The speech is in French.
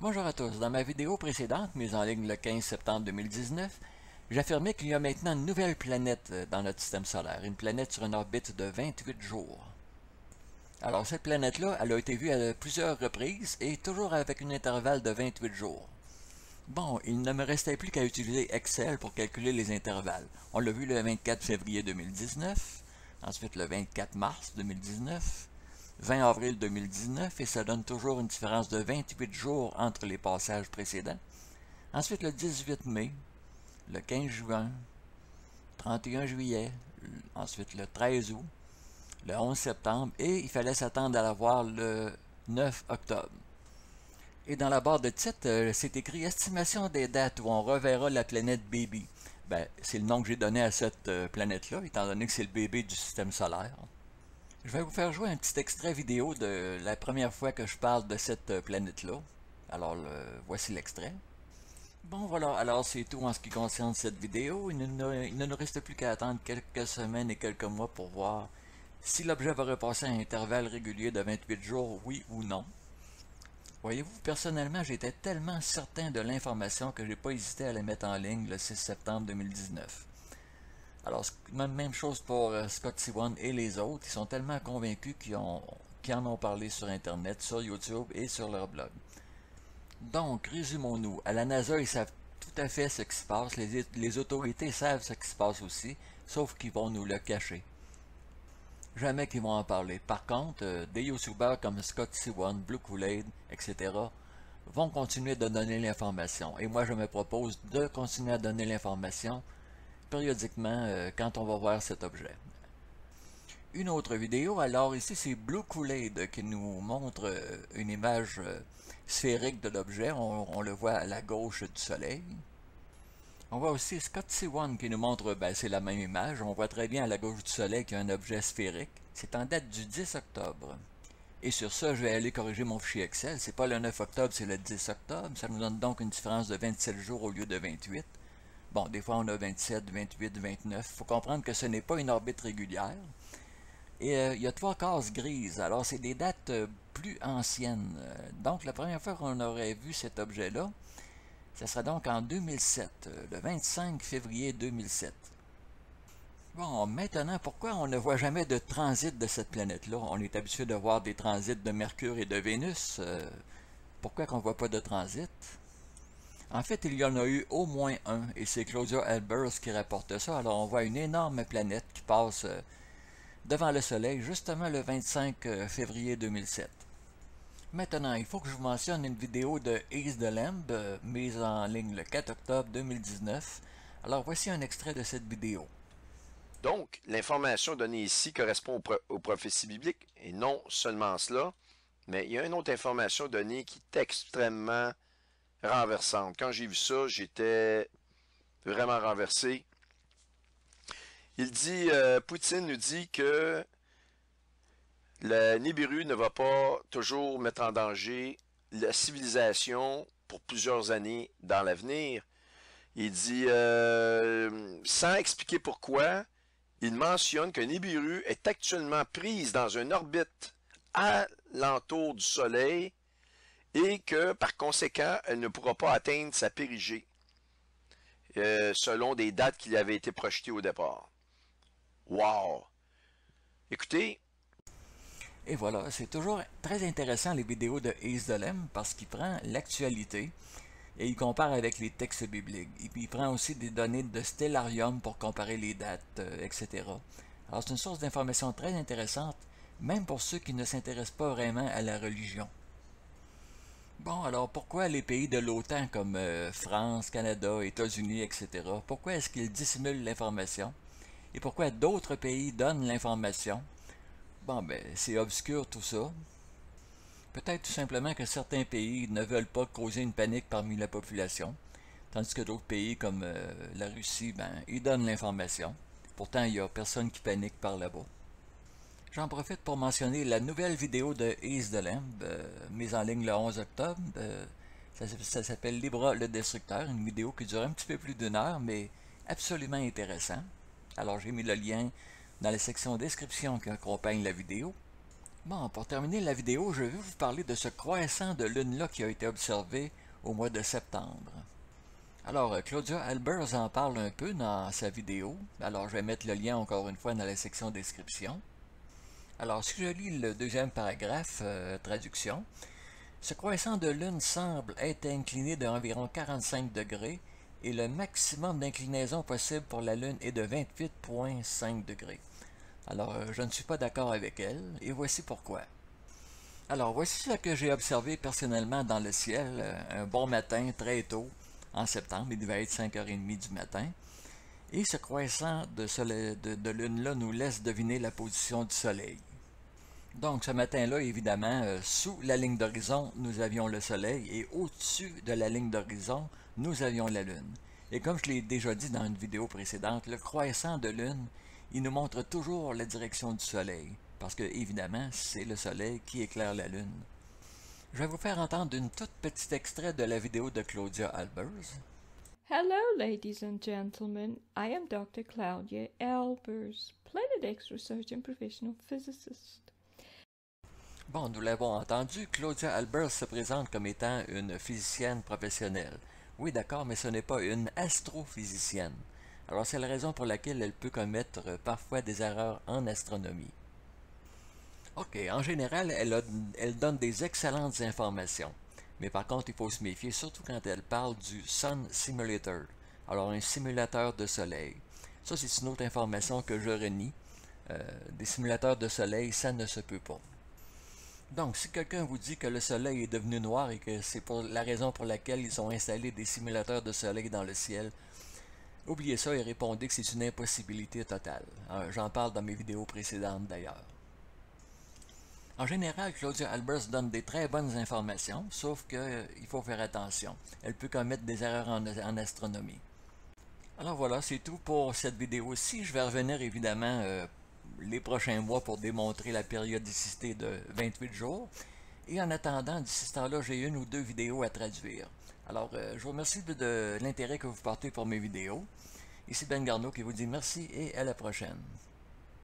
Bonjour à tous. Dans ma vidéo précédente, mise en ligne le 15 septembre 2019, j'affirmais qu'il y a maintenant une nouvelle planète dans notre système solaire, une planète sur une orbite de 28 jours. Alors cette planète-là, elle a été vue à plusieurs reprises et toujours avec un intervalle de 28 jours. Bon, il ne me restait plus qu'à utiliser Excel pour calculer les intervalles. On l'a vu le 24 février 2019, ensuite le 24 mars 2019, 20 avril 2019, et ça donne toujours une différence de 28 jours entre les passages précédents. Ensuite le 18 mai, le 15 juin, 31 juillet, ensuite le 13 août, le 11 septembre, et il fallait s'attendre à la voir le 9 octobre. Et dans la barre de titre, c'est écrit « Estimation des dates où on reverra la planète Baby ». Ben, c'est le nom que j'ai donné à cette planète-là, étant donné que c'est le bébé du système solaire. Je vais vous faire jouer un petit extrait vidéo de la première fois que je parle de cette planète-là. Alors, voici l'extrait. Bon, voilà, alors c'est tout en ce qui concerne cette vidéo. Il ne nous reste plus qu'à attendre quelques semaines et quelques mois pour voir si l'objet va repasser à un intervalle régulier de 28 jours, oui ou non. Voyez-vous, personnellement, j'étais tellement certain de l'information que j'ai pas hésité à la mettre en ligne le 6 septembre 2019. Alors, même chose pour Scott Siwan et les autres, ils sont tellement convaincus qu'ils en ont parlé sur Internet, sur YouTube et sur leur blog. Donc, résumons-nous. À la NASA, ils savent tout à fait ce qui se passe, les autorités savent ce qui se passe aussi, sauf qu'ils vont nous le cacher. Jamais qu'ils vont en parler. Par contre, des youtubeurs comme Scott Siwan, Blue Kool-Aid, etc. vont continuer de donner l'information. Et moi, je me propose de continuer à donner l'information périodiquement quand on va voir cet objet. Une autre vidéo, alors ici c'est Blue Kool-Aid qui nous montre une image sphérique de l'objet. On le voit à la gauche du soleil. On voit aussi Scott Siwan qui nous montre, ben, c'est la même image, on voit très bien à la gauche du soleil qu'il y a un objet sphérique. C'est en date du 10 octobre. Et sur ça, je vais aller corriger mon fichier Excel. C'est pas le 9 octobre, c'est le 10 octobre. Ça nous donne donc une différence de 27 jours au lieu de 28. Bon, des fois on a 27, 28, 29. Il faut comprendre que ce n'est pas une orbite régulière. Et il y a 3 cases grises. Alors c'est des dates plus anciennes. Donc la première fois qu'on aurait vu cet objet-là, ce sera donc en 2007, le 25 février 2007. Bon, maintenant, pourquoi on ne voit jamais de transit de cette planète-là? On est habitué de voir des transits de Mercure et de Vénus. Pourquoi qu'on ne voit pas de transit? En fait, il y en a eu au moins un, et c'est Claudia Albers qui rapporte ça. Alors, on voit une énorme planète qui passe devant le Soleil, justement le 25 février 2007. Maintenant, il faut que je vous mentionne une vidéo de Ace the Lamb, mise en ligne le 4 octobre 2019. Alors, voici un extrait de cette vidéo. Donc, l'information donnée ici correspond aux prophéties bibliques, et non seulement cela, mais il y a une autre information donnée qui est extrêmement renversante. Quand j'ai vu ça, j'étais vraiment renversé. Il dit, Poutine nous dit que le Nibiru ne va pas toujours mettre en danger la civilisation pour plusieurs années dans l'avenir. Il dit, sans expliquer pourquoi, il mentionne que Nibiru est actuellement prise dans une orbite alentour du Soleil et que, par conséquent, elle ne pourra pas atteindre sa périgée, selon des dates qui avaient été projetées au départ. Wow! Écoutez. Et voilà, c'est toujours très intéressant les vidéos de Ace the Lamb parce qu'il prend l'actualité et il compare avec les textes bibliques. Et puis il prend aussi des données de Stellarium pour comparer les dates, etc. Alors c'est une source d'information très intéressante, même pour ceux qui ne s'intéressent pas vraiment à la religion. Bon, alors pourquoi les pays de l'OTAN comme France, Canada, États-Unis, etc., pourquoi est-ce qu'ils dissimulent l'information? Et pourquoi d'autres pays donnent l'information? Bon, ben, c'est obscur tout ça. Peut-être tout simplement que certains pays ne veulent pas causer une panique parmi la population, tandis que d'autres pays comme la Russie, ben, ils donnent l'information. Pourtant, il n'y a personne qui panique par là-bas. J'en profite pour mentionner la nouvelle vidéo de Ace the Lamb, mise en ligne le 11 octobre. Ça s'appelle Libra le Destructeur, une vidéo qui dure un petit peu plus d'une heure, mais absolument intéressant. Alors j'ai mis le lien dans la section description qui accompagne la vidéo. Bon, pour terminer la vidéo, je vais vous parler de ce croissant de lune-là qui a été observé au mois de septembre. Alors, Claudia Albers en parle un peu dans sa vidéo. Alors, je vais mettre le lien encore une fois dans la section description. Alors, si je lis le deuxième paragraphe, traduction, ce croissant de lune semble être incliné d'environ 45 degrés et le maximum d'inclinaison possible pour la lune est de 28,5 degrés. Alors, je ne suis pas d'accord avec elle, et voici pourquoi. Alors, voici ce que j'ai observé personnellement dans le ciel, un bon matin, très tôt, en septembre, il devait être 5h30 du matin, et ce croissant de lune-là nous laisse deviner la position du soleil. Donc, ce matin-là, évidemment, sous la ligne d'horizon, nous avions le soleil, et au-dessus de la ligne d'horizon, nous avions la lune. Et comme je l'ai déjà dit dans une vidéo précédente, le croissant de lune, il nous montre toujours la direction du soleil, parce que, évidemment, c'est le soleil qui éclaire la lune. Je vais vous faire entendre une toute petite extrait de la vidéo de Claudia Albers. Hello, ladies and gentlemen. I am Dr. Claudia Albers, Planet X Research and Professional Physicist. Bon, nous l'avons entendu, Claudia Albers se présente comme étant une physicienne professionnelle. Oui, d'accord, mais ce n'est pas une astrophysicienne. Alors, c'est la raison pour laquelle elle peut commettre parfois des erreurs en astronomie. Ok, en général, elle donne des excellentes informations. Mais par contre, il faut se méfier, surtout quand elle parle du Sun Simulator. Alors, un simulateur de soleil. Ça, c'est une autre information que je renie. Des simulateurs de soleil, ça ne se peut pas. Donc, si quelqu'un vous dit que le soleil est devenu noir et que c'est pour la raison pour laquelle ils ont installé des simulateurs de soleil dans le ciel, oubliez ça et répondez que c'est une impossibilité totale. J'en parle dans mes vidéos précédentes d'ailleurs. En général, Claudia Albers donne des très bonnes informations, sauf qu'il faut faire attention. Elle peut commettre des erreurs en astronomie. Alors voilà, c'est tout pour cette vidéo-ci. Je vais revenir évidemment les prochains mois pour démontrer la périodicité de 28 jours. Et en attendant, d'ici ce temps-là, j'ai une ou deux vidéos à traduire. Alors, je vous remercie de l'intérêt que vous portez pour mes vidéos. Ici Ben Garneau qui vous dit merci et à la prochaine.